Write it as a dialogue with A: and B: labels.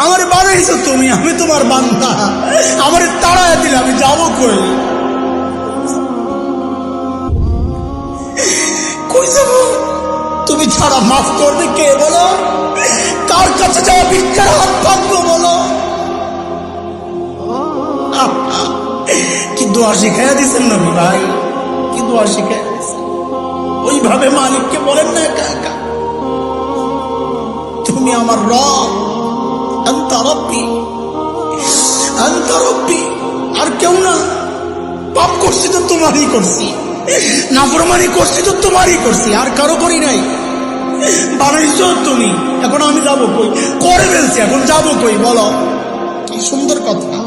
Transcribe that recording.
A: আমার বানাইছো তুমি, আমি তোমার বান্দা। আমার তাড়ায় দিলে আমি যাবো কই? কই যাবো? তুমি ছাড়া মাফ করবে কে বলো? কার কাছে যাওয়া ভিক্ষার হাত পাতবো বলো? কি দোয়া শিখাইয়া দিচ্ছেন নবী ভাই, কি দোয়া শিখাইয়া দিচ্ছেন। ওইভাবে মালিককে বলেন না, একা একা তুমি আমার রব, আনতা রব্বি, আনতা রব্বি, আর কেউ না। পাপ করছি তো তোমারই করছি, নাফরমানি করছি তো তোমারই করছি, আর কারো করি নাই। বানাইছো তুমি, এখন আমি যাবো কই? করে ফেলছি, এখন যাবো কই বলো? কি সুন্দর কথা।